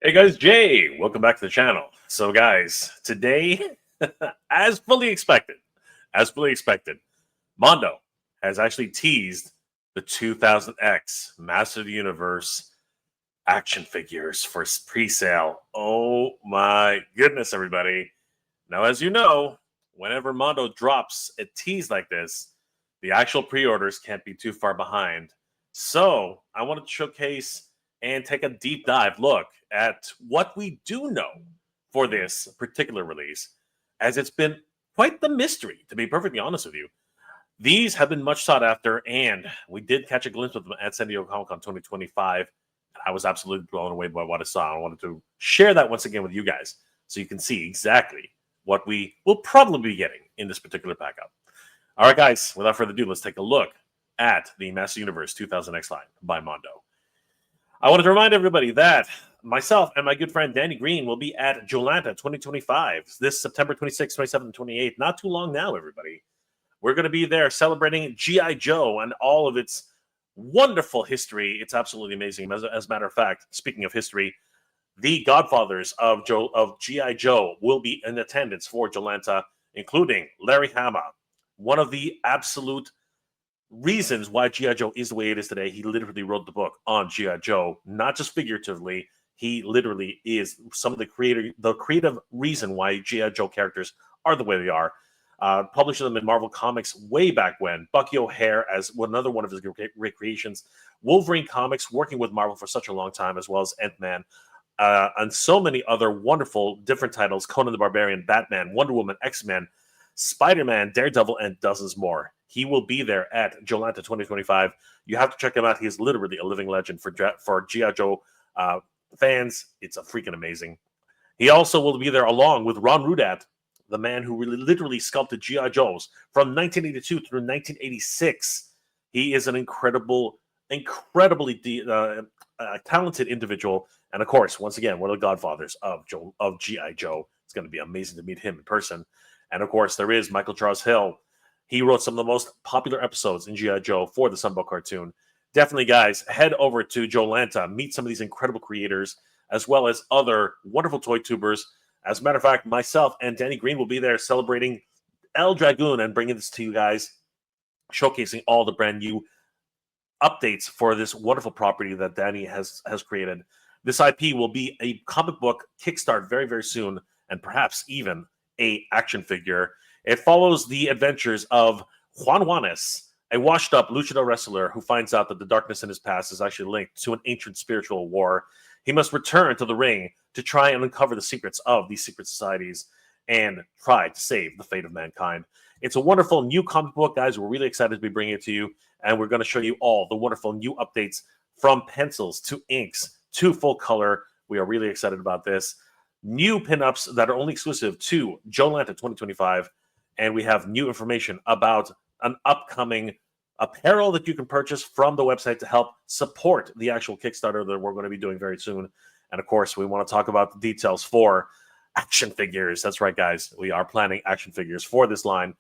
Hey guys, Jay, welcome back to the channel. So guys, today, as fully expected, Mondo has actually teased the 2000X Master of the Universe action figures for pre-sale. Oh my goodness, everybody. Now, as you know, whenever Mondo drops a tease like this, the actual pre-orders can't be too far behind. So I wanted to showcase and take a deep dive look at what we do know for this particular release, as it's been quite the mystery, to be perfectly honest with you. These have been much sought after, and we did catch a glimpse of them at San Diego Comic-Con 2025. I was absolutely blown away by what I saw. I wanted to share that once again with you guys so you can see exactly what we will probably be getting in this particular pack up. All right, guys, without further ado, let's take a look at the Master Universe 2000X line by Mondo. I wanted to remind everybody that myself and my good friend Danny Green will be at Joelanta 2025 this September 26th, 27th, and 28th. Not too long now, everybody. We're going to be there celebrating G.I. Joe and all of its wonderful history. It's absolutely amazing. As a matter of fact, speaking of history, the godfathers of G.I. Joe will be in attendance for Joelanta, including Larry Hama, one of the absolute reasons why G.I. Joe is the way it is today. He literally wrote the book on G.I. Joe, not just figuratively. He literally is some of the creative reason why G.I. Joe characters are the way they are. Publishing them in Marvel Comics way back when. Bucky O'Hare as another one of his great creations. Wolverine Comics working with Marvel for such a long time, as well as Ant-Man. And so many other wonderful different titles. Conan the Barbarian, Batman, Wonder Woman, X-Men, Spider-Man, Daredevil, and dozens more. He will be there at Joelanta 2025. You have to check him out. He is literally a living legend for G.I. Joe fans. It's a freaking amazing. He also will be there along with Ron Rudat, the man who literally sculpted G.I. Joes from 1982 through 1986. He is an incredibly talented individual. And of course, once again, one of the godfathers of G.I. Joe. It's going to be amazing to meet him in person. And of course, there is Michael Charles Hill. He wrote some of the most popular episodes in G.I. Joe for the Sunbow cartoon. Definitely, guys, head over to Joelanta, meet some of these incredible creators, as well as other wonderful toy tubers. As a matter of fact, myself and Danny Green will be there celebrating El Dragoon and bringing this to you guys, showcasing all the brand new updates for this wonderful property that Danny has created. This IP will be a comic book kickstart very, very soon, and perhaps even a action figure. It follows the adventures of Juan Juanes, a washed-up luchador wrestler who finds out that the darkness in his past is actually linked to an ancient spiritual war. He must return to the ring to try and uncover the secrets of these secret societies and try to save the fate of mankind. It's a wonderful new comic book, guys. We're really excited to be bringing it to you, and we're going to show you all the wonderful new updates from pencils to inks to full color. We are really excited about this. New pinups that are only exclusive to Joelanta 2025, and we have new information about an upcoming apparel that you can purchase from the website to help support the actual Kickstarter that we're going to be doing very soon. And of course, we want to talk about the details for action figures. That's right, guys. We are planning action figures for this line.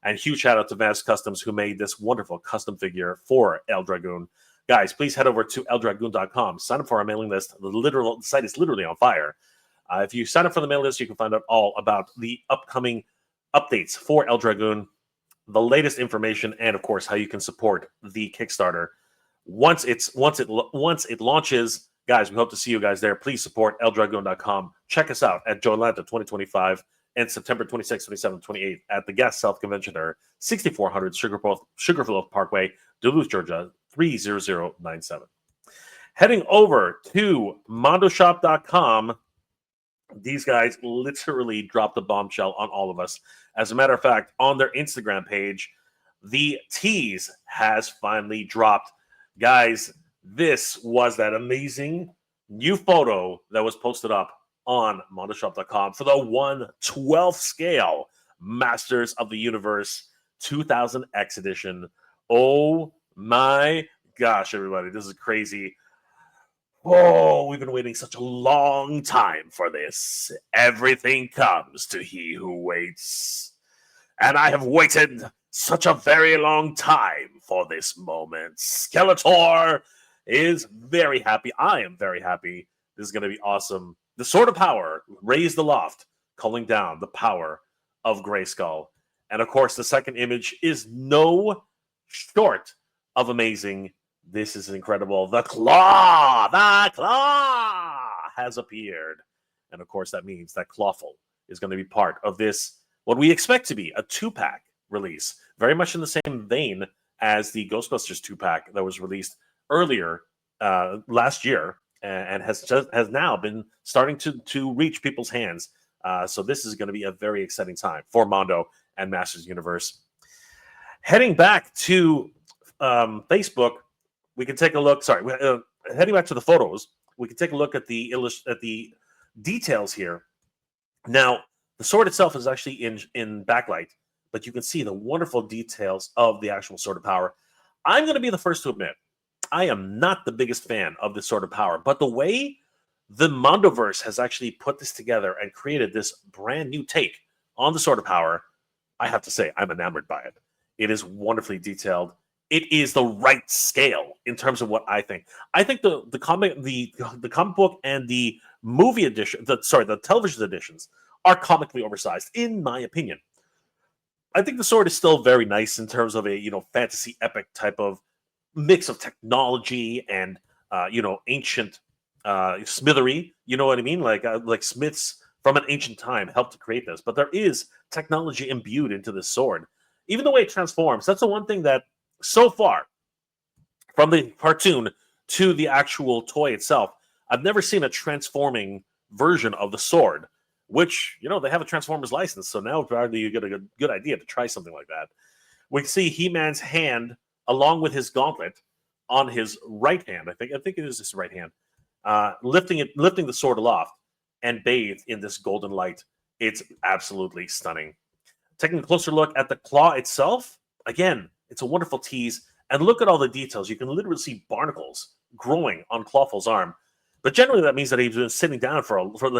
And huge shout out to Vast Customs, who made this wonderful custom figure for El Dragoon. Guys, please head over to eldragoon.com. Sign up for our mailing list. The site is literally on fire. If you sign up for the mailing list, you can find out all about the upcoming updates for El Dragoon, the latest information, and of course how you can support the Kickstarter. Once it launches, guys, we hope to see you guys there. Please support eldragoon.com. Check us out at Joelanta 2025 and September 26th, 27th, 28th at the Gas South Convention Center, 6400 Sugarloaf Parkway, Duluth, Georgia 30097. Heading over to mondoshop.com. These guys literally dropped a bombshell on all of us. As a matter of fact, on their Instagram page, the tease has finally dropped. Guys, this was that amazing new photo that was posted up on mondoshop.com for the 1/12 scale Masters of the Universe 2000X edition. Oh my gosh, everybody, this is crazy. Oh, we've been waiting such a long time for this. Everything comes to he who waits. And I have waited such a very long time for this moment. Skeletor is very happy. I am very happy This is going to be awesome. The Sword of Power, raised aloft, calling down the power of Grayskull. And of course, the second image is no short of amazing. This is incredible. The Claw has appeared. And of course, that means that Clawful is going to be part of this, what we expect to be a 2-pack release. Very much in the same vein as the Ghostbusters 2-pack that was released earlier last year and has now been starting to reach people's hands. So this is going to be a very exciting time for Mondo and Masters Universe. Heading back to Facebook, we can take a look. Sorry, heading back to the photos, we can take a look at the details here. Now, the sword itself is actually in backlight, but you can see the wonderful details of the actual Sword of Power. I'm going to be the first to admit, I am not the biggest fan of the Sword of Power, but the way the Mondoverse has actually put this together and created this brand new take on the Sword of Power, I have to say I'm enamored by it. It is wonderfully detailed. It is the right scale in terms of what I think. I think the comic book and the movie edition, the television editions are comically oversized, in my opinion. I think the sword is still very nice in terms of a fantasy epic type of mix of technology and ancient smithery. You know what I mean? Like smiths from an ancient time helped to create this, but there is technology imbued into this sword. Even the way it transforms, that's the one thing that so far, from the cartoon to the actual toy itself, I've never seen a transforming version of the sword, which, they have a Transformers license, so now probably you get a good idea to try something like that. We can see He-Man's hand, along with his gauntlet, on his right hand. I think it is his right hand, lifting the sword aloft and bathed in this golden light. It's absolutely stunning. Taking a closer look at the claw itself, again, it's a wonderful tease. And look at all the details. You can literally see barnacles growing on Clawful's arm. But generally, that means that he's been sitting down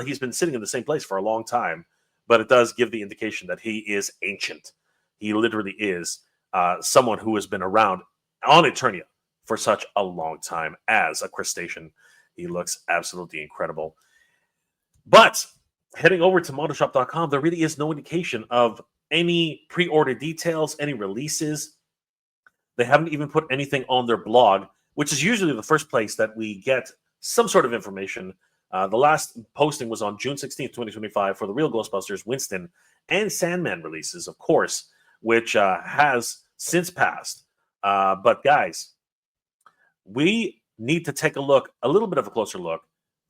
he's been sitting in the same place for a long time. But it does give the indication that he is ancient. He literally is someone who has been around on Eternia for such a long time as a crustacean. He looks absolutely incredible. But heading over to MondoShop.com, there really is no indication of any pre-order details, any releases. They haven't even put anything on their blog, which is usually the first place that we get some sort of information. The last posting was on June 16th, 2025 for the Real Ghostbusters, Winston, and Sandman releases, of course, which has since passed. But guys, we need to take a little bit of a closer look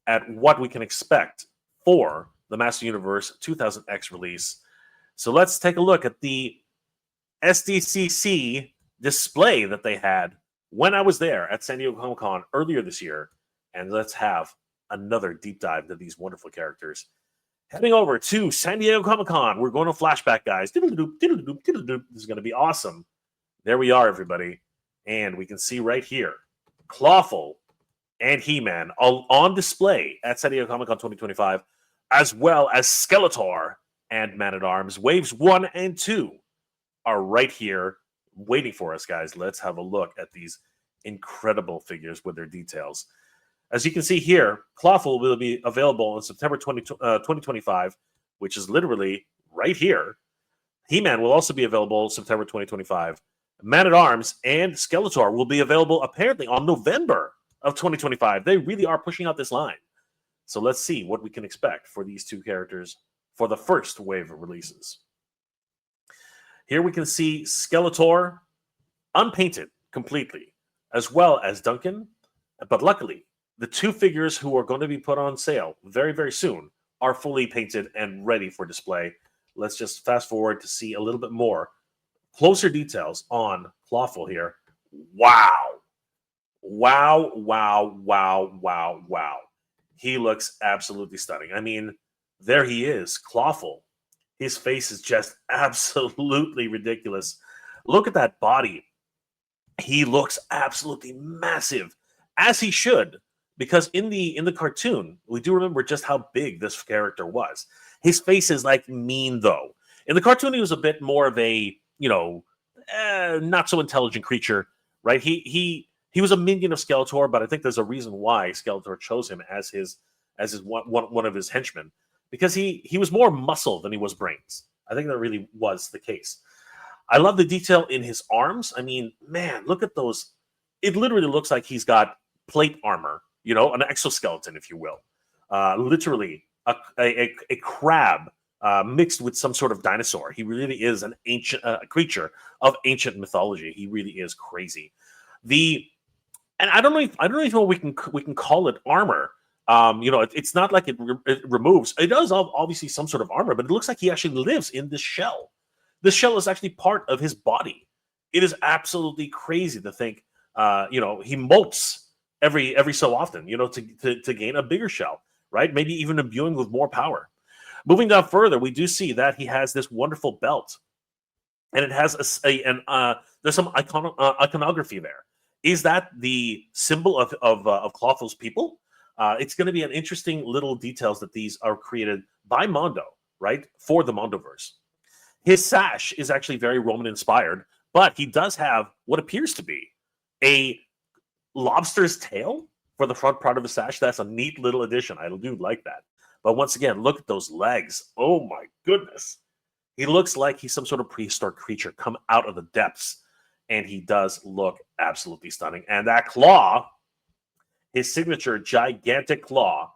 at what we can expect for the Master Universe 2000X release. So let's take a look at the SDCC display that they had when I was there at San Diego Comic-Con earlier this year. And let's have another deep dive into these wonderful characters. Heading over to San Diego Comic-Con. We're going to flashback, guys. This is going to be awesome. There we are, everybody. And we can see right here, Clawful and He-Man on display at San Diego Comic-Con 2025, as well as Skeletor and Man-at-Arms. Waves 1 and 2 are right here waiting for us, guys. Let's have a look at these incredible figures with their details. As you can see here, Clawful will be available in September 2025, which is literally right here. He-Man will also be available September 2025. Man-at-Arms and Skeletor will be available apparently on November of 2025. They really are pushing out this line. So let's see what we can expect for these two characters for the first wave of releases. Here we can see Skeletor unpainted completely, as well as Duncan. But luckily, the two figures who are going to be put on sale very, very soon are fully painted and ready for display. Let's just fast forward to see a little bit more closer details on Clawful here. Wow. Wow, wow, wow, wow, wow. He looks absolutely stunning. I mean, there he is, Clawful. His face is just absolutely ridiculous. Look at that body. He looks absolutely massive, as he should, because in the cartoon, we do remember just how big this character was. His face is like mean, though. In the cartoon, he was a bit more of a, not so intelligent creature, right? He was a minion of Skeletor, but I think there's a reason why Skeletor chose him as his as one of his henchmen, because he was more muscle than he was brains. I think that really was the case. I love the detail in his arms. I mean, man, look at those. It literally looks like he's got plate armor, an exoskeleton, if you will. Literally a crab mixed with some sort of dinosaur. He really is an ancient creature of ancient mythology. He really is crazy. And I don't know if we can call it armor. It's not like it removes. It does obviously some sort of armor, but it looks like he actually lives in this shell. This shell is actually part of his body. It is absolutely crazy to think. He molts every so often, to gain a bigger shell, right? Maybe even imbuing with more power. Moving down further, we do see that he has this wonderful belt, and it has there's some iconography there. Is that the symbol of Clawful's people? It's going to be an interesting little details that these are created by Mondo, right, for the Mondoverse. His sash is actually very Roman inspired, but he does have what appears to be a lobster's tail for the front part of his sash. That's a neat little addition. I do like that. But once again, look at those legs. Oh my goodness. He looks like he's some sort of prehistoric creature come out of the depths, and he does look absolutely stunning. And that claw, his signature gigantic claw,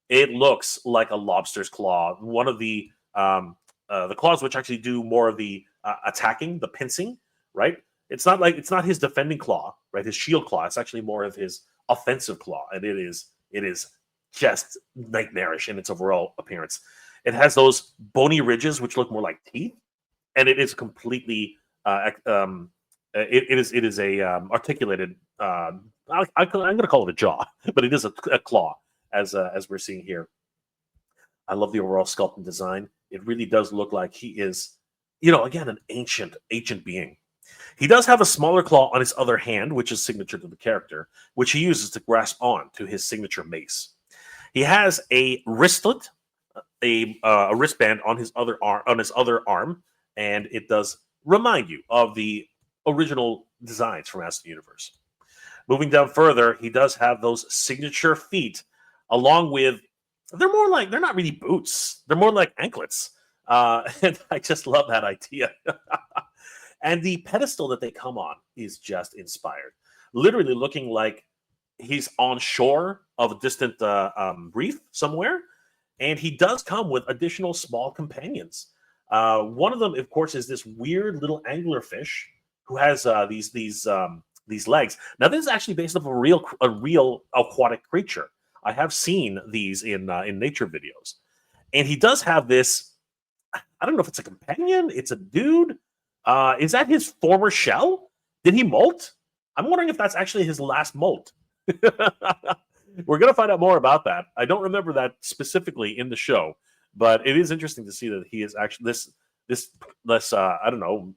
it looks like a lobster's claw. One of the claws which actually do more of the attacking, the pincing, right? It's not his defending claw, right? His shield claw. It's actually more of his offensive claw, and it is just nightmarish in its overall appearance. It has those bony ridges which look more like teeth, and it is completely it is a articulated. I'm going to call it a jaw, but it is a claw, as we're seeing here. I love the overall sculpt and design. It really does look like he is, again, an ancient being. He does have a smaller claw on his other hand, which is signature to the character, which he uses to grasp on to his signature mace. He has a wristlet, a wristband on his other arm, and it does remind you of the original designs from Master of the Universe. Moving down further, he does have those signature feet, along with they're not really boots; they're more like anklets. And I just love that idea. And the pedestal that they come on is just inspired, literally looking like he's on shore of a distant reef somewhere. And he does come with additional small companions. One of them, of course, is this weird little anglerfish who has these legs. Now, this is actually based off a real aquatic creature. I have seen these in nature videos, and he does have this. I don't know if it's a companion. It's a dude. Is that his former shell? Did he molt? I'm wondering if that's actually his last molt. We're going to find out more about that. I don't remember that specifically in the show, but it is interesting to see that he is actually this I don't know,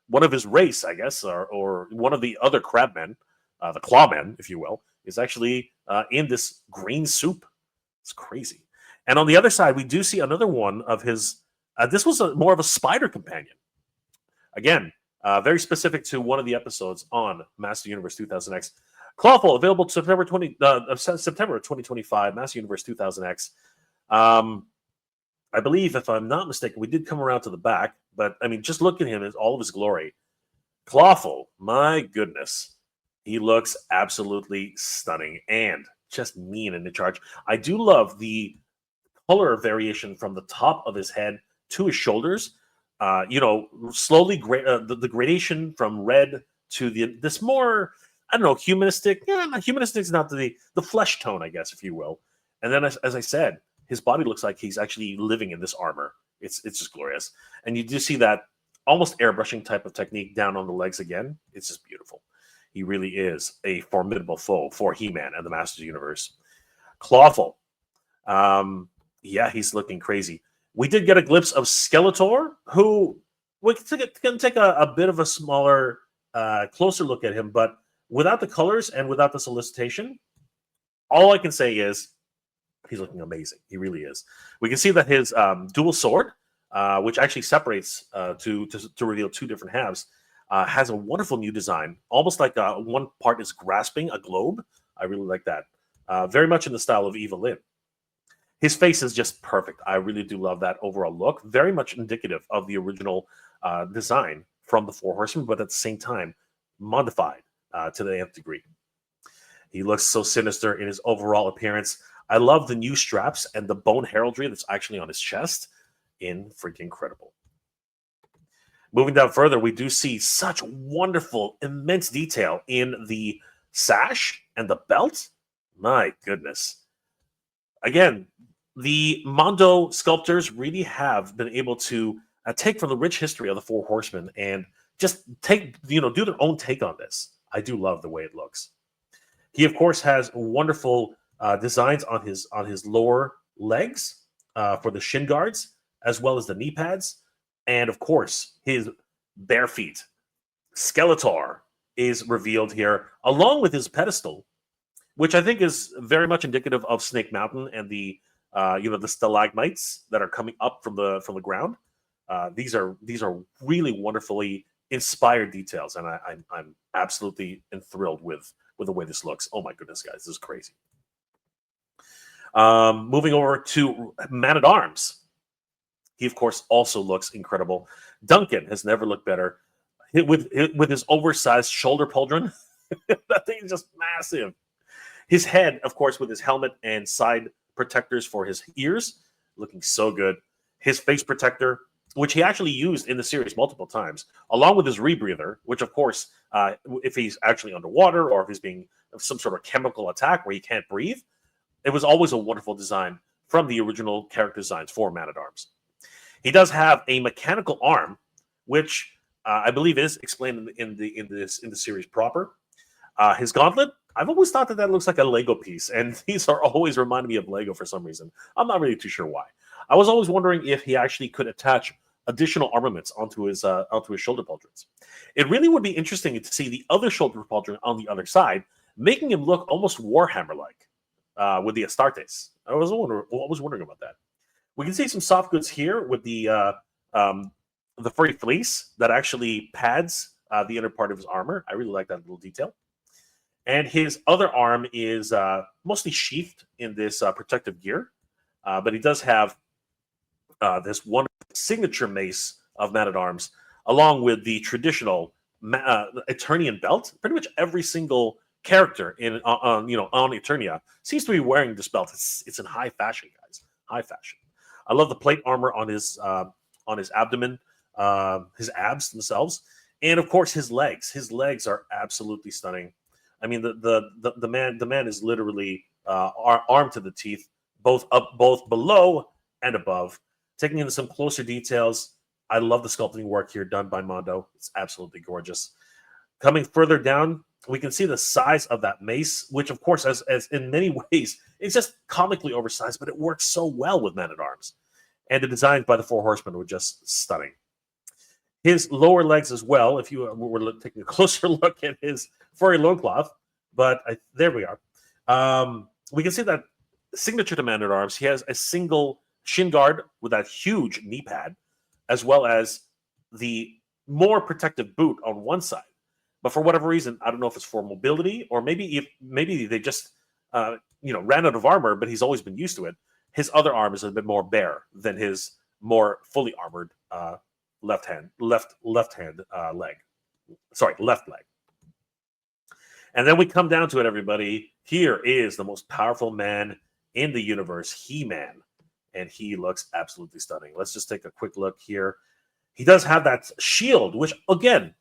one of his race, I guess, or one of the other crabmen, the clawmen, if you will, is actually in this green soup. It's crazy. And on the other side, we do see another one of his. This was more of a spider companion. Again, very specific to one of the episodes on Master Universe 2000X. Clawful, available September 2025, Master Universe 2000X. I believe, if I'm not mistaken, we did come around to the back, but I mean, just look at him in all of his glory. Clawful, my goodness. He looks absolutely stunning and just mean and in charge. I do love the color variation from the top of his head to his shoulders. Slowly the gradation from red to this more, I don't know, humanistic. Humanistic is not the flesh tone, I guess, if you will. And then, as I said, his body looks like he's actually living in this armor. It's just glorious. And you do see that almost airbrushing type of technique down on the legs again. It's just beautiful. He really is a formidable foe for He-Man and the Masters Universe. Clawful. He's looking crazy. We did get a glimpse of Skeletor, who we can take a bit of a smaller, closer look at him, but without the colors and without the solicitation, all I can say is he's looking amazing. He really is. We can see that his dual sword, which actually separates to reveal two different halves, has a wonderful new design, almost like one part is grasping a globe. I really like that. Very much in the style of Eva Lynn. His face is just perfect. I really do love that overall look. Very much indicative of the original design from the Four Horsemen, but at the same time, modified to the nth degree. He looks so sinister in his overall appearance. I love the new straps and the bone heraldry that's actually on his chest. Freaking incredible. Moving down further, we do see such wonderful, immense detail in the sash and the belt. My goodness. Again, the Mondo sculptors really have been able to take from the rich history of the Four Horsemen and just do their own take on this. I do love the way it looks. He, of course, has wonderful designs on his lower legs for the shin guards, as well as the knee pads, and of course his bare feet. Skeletor is revealed here, along with his pedestal, which I think is very much indicative of Snake Mountain and the the stalagmites that are coming up from the ground. These are really wonderfully inspired details, and I'm absolutely enthralled with the way this looks. Oh my goodness, guys, this is crazy. Moving over to Man-at-Arms. He, of course, also looks incredible. Duncan has never looked better. With his oversized shoulder pauldron, that thing is just massive. His head, of course, with his helmet and side protectors for his ears, looking so good. His face protector, which he actually used in the series multiple times, along with his rebreather, which, of course, if he's actually underwater or if he's being some sort of chemical attack where he can't breathe, it was always a wonderful design from the original character designs for Man-at-Arms. He does have a mechanical arm, which I believe is explained in the series proper. His gauntlet, I've always thought that looks like a Lego piece, and these are always reminding me of Lego for some reason. I'm not really too sure why. I was always wondering if he actually could attach additional armaments onto his shoulder pauldrons. It really would be interesting to see the other shoulder pauldron on the other side, making him look almost Warhammer-like with the Astartes. I was wondering about that. We can see some soft goods here with the furry fleece that actually pads the inner part of his armor. I really like that little detail. And his other arm is mostly sheathed in this protective gear, but he does have this one signature mace of Man-at-Arms, along with the traditional Eternian belt. Pretty much every single character on Eternia seems to be wearing this belt. It's in high fashion, guys. High fashion. I love the plate armor on his abdomen, his abs themselves, and of course his legs. His legs are absolutely stunning. I mean, the man is literally armed to the teeth, both below and above. Taking into some closer details, I love the sculpting work here done by Mondo. It's absolutely gorgeous. Coming further down, we can see the size of that mace, which, of course, as in many ways, it's just comically oversized, but it works so well with Man-at-Arms. And the designs by the Four Horsemen were just stunning. His lower legs as well, if you were taking a closer look at his furry loincloth, but there we are. We can see that signature to Man-at-Arms, he has a single shin guard with that huge knee pad, as well as the more protective boot on one side. But for whatever reason, I don't know if it's for mobility or maybe they just ran out of armor, but he's always been used to it. His other arm is a bit more bare than his more fully armored left leg. And then we come down to it, everybody. Here is the most powerful man in the universe, He-Man. And he looks absolutely stunning. Let's just take a quick look here. He does have that shield, which, again,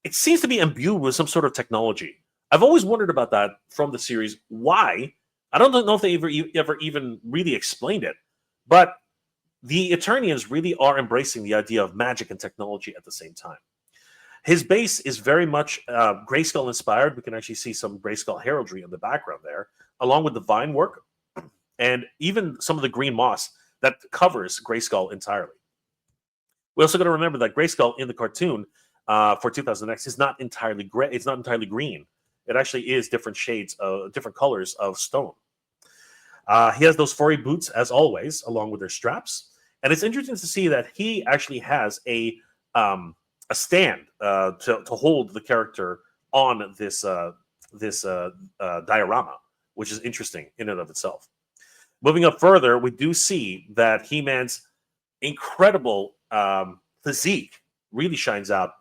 it seems to be imbued with some sort of technology. I've always wondered about that from the series. Why? I don't know if they ever even really explained it. But the Eternians really are embracing the idea of magic and technology at the same time. His base is very much Grayskull inspired. We can actually see some Grayskull heraldry in the background there, along with the vine work and even some of the green moss that covers Grayskull entirely. We also got to remember that Grayskull in the cartoon for 2000X is not entirely gray. It's not entirely green. It actually is different shades of different colors of stone. He has those furry boots as always, along with their straps. And it's interesting to see that he actually has a stand to hold the character on this diorama, which is interesting in and of itself. Moving up further, we do see that He-Man's incredible physique really shines out.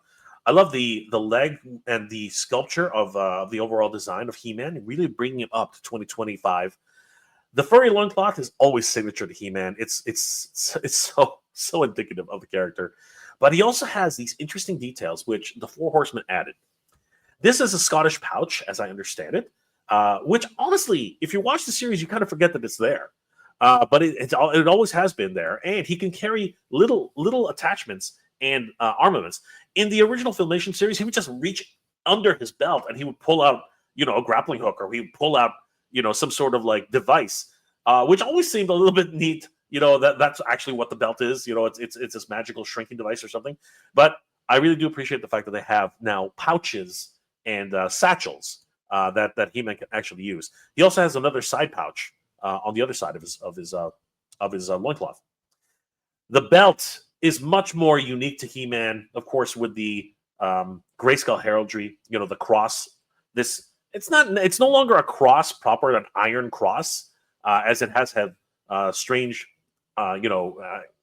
I love the leg and the sculpture of the overall design of He-Man, really bringing it up to 2025. The furry loincloth is always signature to He-Man. It's so indicative of the character. But he also has these interesting details which the Four Horsemen added. This is a Scottish pouch, as I understand it, which honestly, if you watch the series, you kind of forget that it's there. But it always has been there, and he can carry little attachments and armaments. In the original Filmation series, he would just reach under his belt and he would pull out, a grappling hook, or he would pull out, some sort of like device, which always seemed a little bit neat. That's actually what the belt is. It's this magical shrinking device or something. But I really do appreciate the fact that they have now pouches and satchels that He-Man can actually use. He also has another side pouch on the other side of his loincloth. The belt is much more unique to He-Man, of course, with the grayscale heraldry. The cross. It's no longer a cross proper, an iron cross, as it has had strange,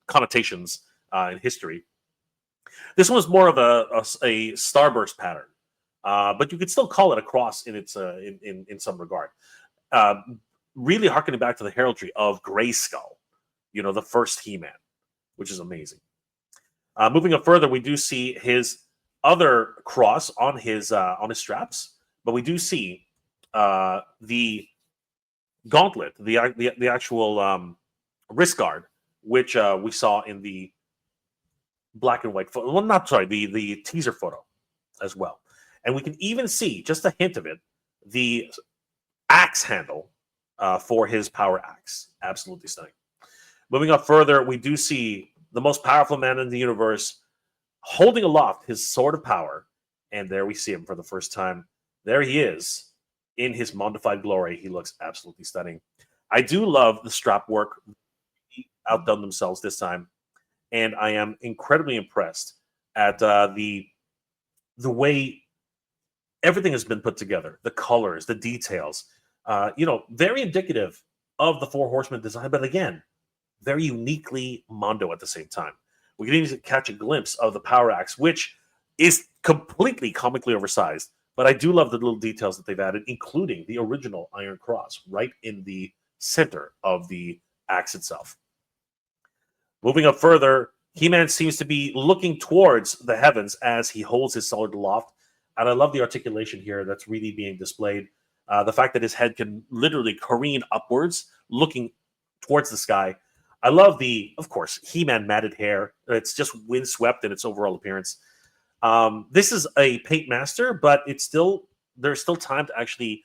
connotations in history. This one was more of a starburst pattern, but you could still call it a cross in its in some regard. Really harkening back to the heraldry of Grayskull, the first He-Man, which is amazing. Moving up further, we do see his other cross on his straps, but we do see the gauntlet, the actual wrist guard, which we saw in the black and white photo. Well, not sorry, the teaser photo as well. And we can even see just a hint of it, the axe handle for his power axe. Absolutely stunning. Moving up further, we do see the most powerful man in the universe holding aloft his sword of power. And there we see him for the first time. There he is in his Mondified glory. He looks absolutely stunning. I do love the strap work. He outdone themselves this time. And I am incredibly impressed at the way everything has been put together. The colors, the details. Very indicative of the Four Horsemen design, but again, very uniquely Mondo at the same time. We can even catch a glimpse of the power axe, which is completely comically oversized. But I do love the little details that they've added, including the original Iron Cross right in the center of the axe itself. Moving up further, He-Man seems to be looking towards the heavens as he holds his sword aloft. And I love the articulation here that's really being displayed. The fact that his head can literally careen upwards, looking towards the sky. I love of course, He-Man matted hair. It's just windswept in its overall appearance. This is a paint master, but there's still time to actually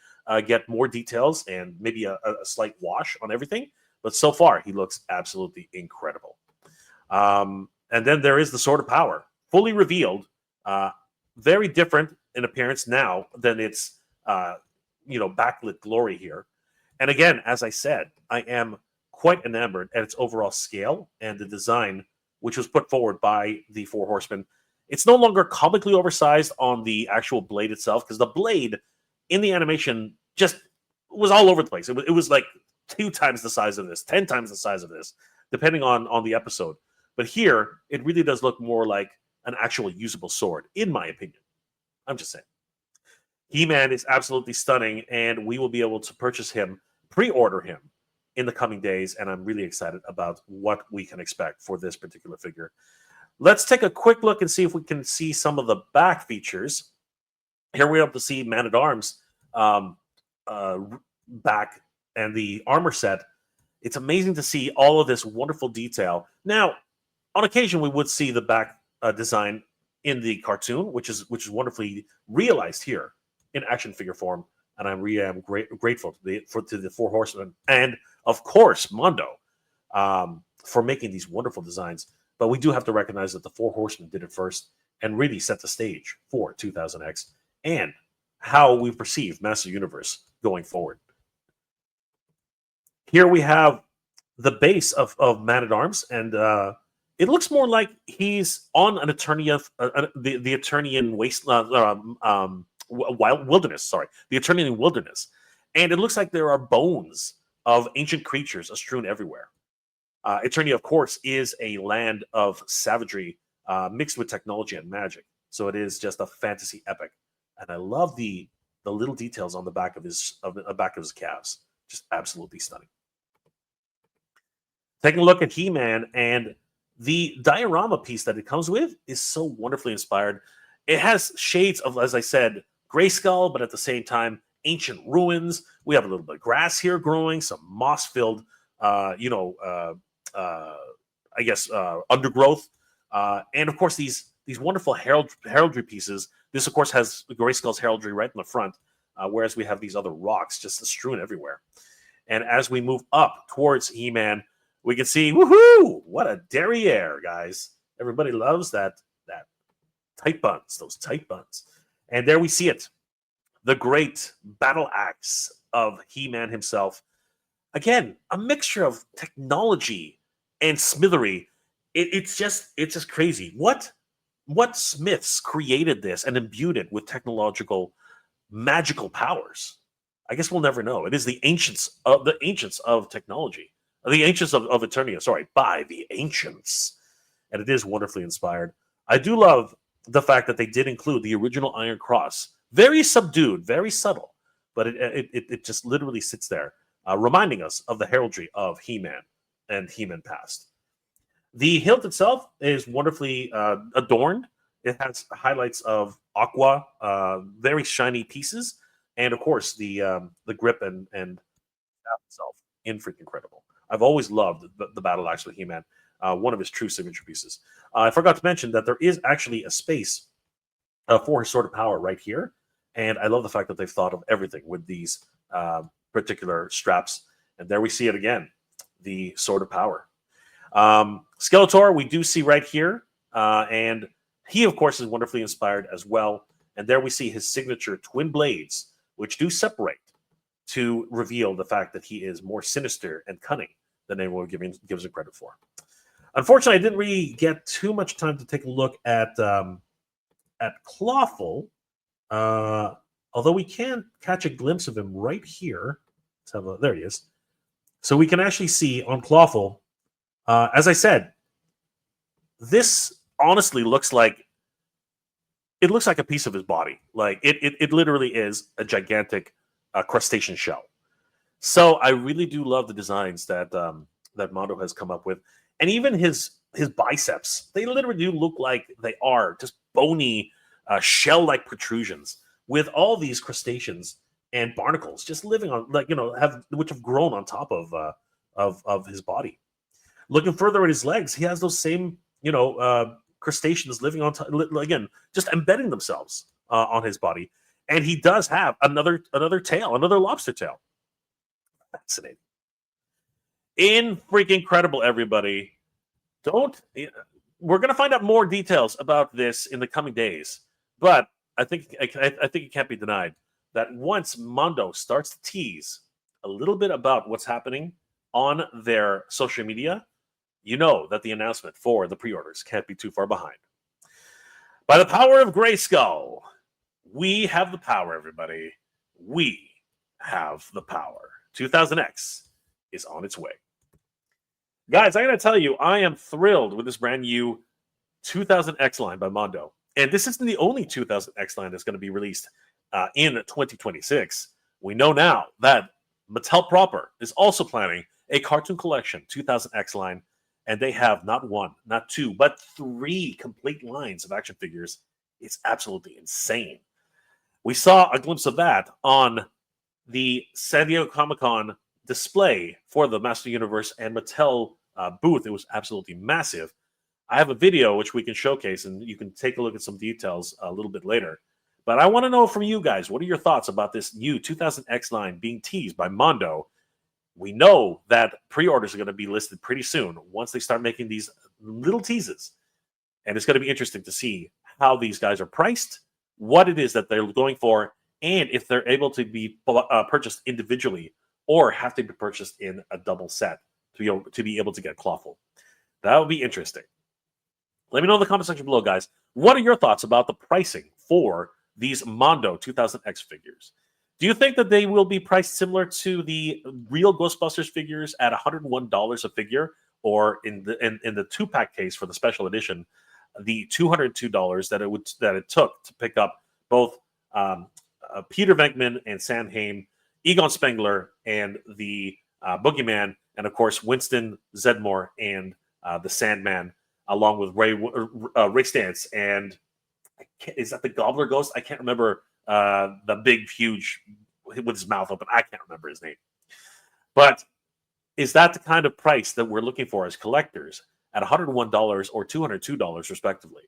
get more details and maybe a slight wash on everything. But so far, he looks absolutely incredible. And then there is the Sword of Power, fully revealed, very different in appearance now than its backlit glory here. And again, as I said, I am quite enamored at its overall scale and the design, which was put forward by the Four Horsemen. It's no longer comically oversized on the actual blade itself, because the blade in the animation just was all over the place. It was like 2 times the size of this, 10 times the size of this, depending on the episode. But here, it really does look more like an actual usable sword, in my opinion. I'm just saying. He-Man is absolutely stunning, and we will be able to purchase him, pre-order him in the coming days, and I'm really excited about what we can expect for this particular figure. Let's take a quick look and see if we can see some of the back features. Here we're able to see Man-at-Arms back and the armor set. It's amazing to see all of this wonderful detail. Now, on occasion, we would see the back design in the cartoon, which is wonderfully realized here in action figure form, and I really am grateful to the Four Horsemen and, of course, Mondo for making these wonderful designs. But we do have to recognize that the Four Horsemen did it first and really set the stage for 2000X and how we perceive Master Universe going forward. Here we have the base of Man-at-Arms, and it looks more like he's on an Eternian, the Eternian wilderness. Sorry, the Eternian wilderness, and it looks like there are bones of ancient creatures strewn everywhere. Eternia, of course, is a land of savagery mixed with technology and magic. So it is just a fantasy epic, and I love the little details on the back of his calves. Just absolutely stunning. Taking a look at He-Man, and the diorama piece that it comes with is so wonderfully inspired. It has shades of, as I said, Grayskull, but at the same time, ancient ruins. We have a little bit of grass here growing, some moss-filled, I guess, undergrowth, and of course these wonderful heraldry pieces. This, of course, has Grayskull's heraldry right in the front, whereas we have these other rocks just strewn everywhere. And as we move up towards He-Man, we can see, woohoo! What a derriere, guys! Everybody loves that tight buns, those tight buns. And there we see it, the great battle axe of He-Man himself. Again, a mixture of technology and smithery. It's just crazy. What smiths created this and imbued it with technological, magical powers? I guess we'll never know. It is the ancients of technology, the ancients of Eternia. Sorry, by the ancients, and it is wonderfully inspired. I do love the fact that they did include the original Iron Cross, very subdued, very subtle, but it just literally sits there, reminding us of the heraldry of He-Man and He-Man past. The hilt itself is wonderfully adorned. It has highlights of aqua, very shiny pieces, and of course the grip and staff itself, freaking incredible. I've always loved the battle axe with He-Man, one of his true signature pieces. I forgot to mention that there is actually a space for his sword of power right here, and I love the fact that they've thought of everything with these particular straps. And there we see it again, the sword of power. Skeletor, we do see right here, and he, of course, is wonderfully inspired as well. And there we see his signature twin blades, which do separate to reveal the fact that he is more sinister and cunning than anyone gives him credit for. Unfortunately, I didn't really get too much time to take a look at Clawful, although we can catch a glimpse of him right here. Let's have there he is. So we can actually see on Clawful, as I said, this honestly looks like a piece of his body. Like it literally is a gigantic crustacean shell. So I really do love the designs that Mondo has come up with, and even his biceps. They literally do look like they are just bony shell-like protrusions with all these crustaceans and barnacles just living on, which have grown on top of his body. Looking further at his legs, he has those same crustaceans living on top, again, just embedding themselves on his body. And he does have another tail, another lobster tail. Fascinating. Freaking incredible, everybody. We're going to find out more details about this in the coming days. But I think it can't be denied that once Mondo starts to tease a little bit about what's happening on their social media, you know that the announcement for the pre-orders can't be too far behind. By the power of Grayskull, we have the power, everybody. We have the power. 2000X is on its way. Guys, I got to tell you, I am thrilled with this brand new 2000X line by Mondo. And this isn't the only 2000X line that's going to be released in 2026. We know now that Mattel proper is also planning a Cartoon Collection 2000X line. And they have not one, not two, but 3 complete lines of action figures. It's absolutely insane. We saw a glimpse of that on the San Diego Comic-Con display for the Master Universe and Mattel booth. It was absolutely massive. I have a video which we can showcase, and you can take a look at some details a little bit later. But I want to know from you guys, what are your thoughts about this new 2000X line being teased by Mondo? We know that pre-orders are going to be listed pretty soon once they start making these little teases. And it's going to be interesting to see how these guys are priced, what it is that they're going for, and if they're able to be purchased individually or have to be purchased in a double set to be able to get Clawful. That would be interesting. Let me know in the comment section below, guys. What are your thoughts about the pricing for these Mondo 2000X figures? Do you think that they will be priced similar to the real Ghostbusters figures at $101 a figure, or in the 2-pack case for the special edition, the $202 that it took to pick up both Peter Venkman and Sam Hain, Egon Spengler and the Boogeyman, and of course Winston Zedmore and the Sandman, along with Rick Stantz and is that the Gobbler Ghost? I can't remember the big, huge with his mouth open. I can't remember his name. But is that the kind of price that we're looking for as collectors at $101 or $202 respectively?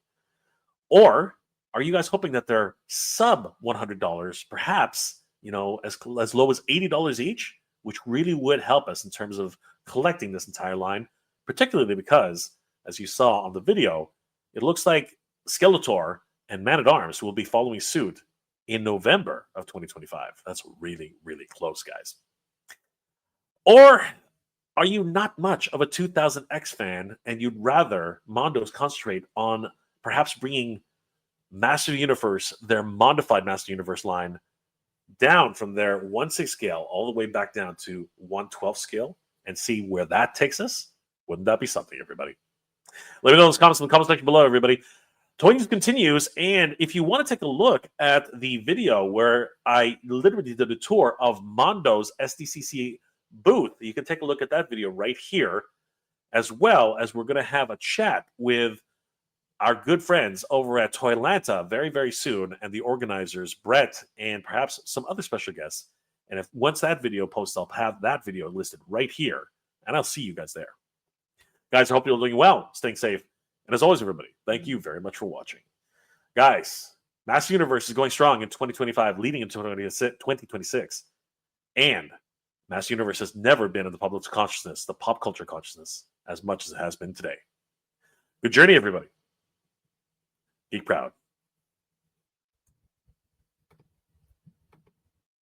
Or are you guys hoping that they're sub $100, perhaps, as low as $80 each, which really would help us in terms of collecting this entire line, particularly because, as you saw on the video, it looks like Skeletor and Man-at-Arms will be following suit in November of 2025. That's really, really close, guys. Or are you not much of a 2000X fan and you'd rather Mondo's concentrate on perhaps bringing Master Universe, their modified Master Universe line, down from their 1/6 scale all the way back down to 1/12 scale and see where that takes us? Wouldn't that be something, everybody? Let me know in the comments section below, everybody. Toy News continues, and if you want to take a look at the video where I literally did a tour of Mondo's SDCC booth, you can take a look at that video right here, as well as we're going to have a chat with our good friends over at Joelanta very, very soon, and the organizers, Brett, and perhaps some other special guests. And once that video posts, I'll have that video listed right here, and I'll see you guys there. Guys, I hope you're doing well, staying safe, and as always, everybody, thank you very much for watching. Guys, Master Universe is going strong in 2025, leading into 2026, and Master Universe has never been in the public's consciousness, the pop culture consciousness, as much as it has been today. Good journey, everybody. Geek proud.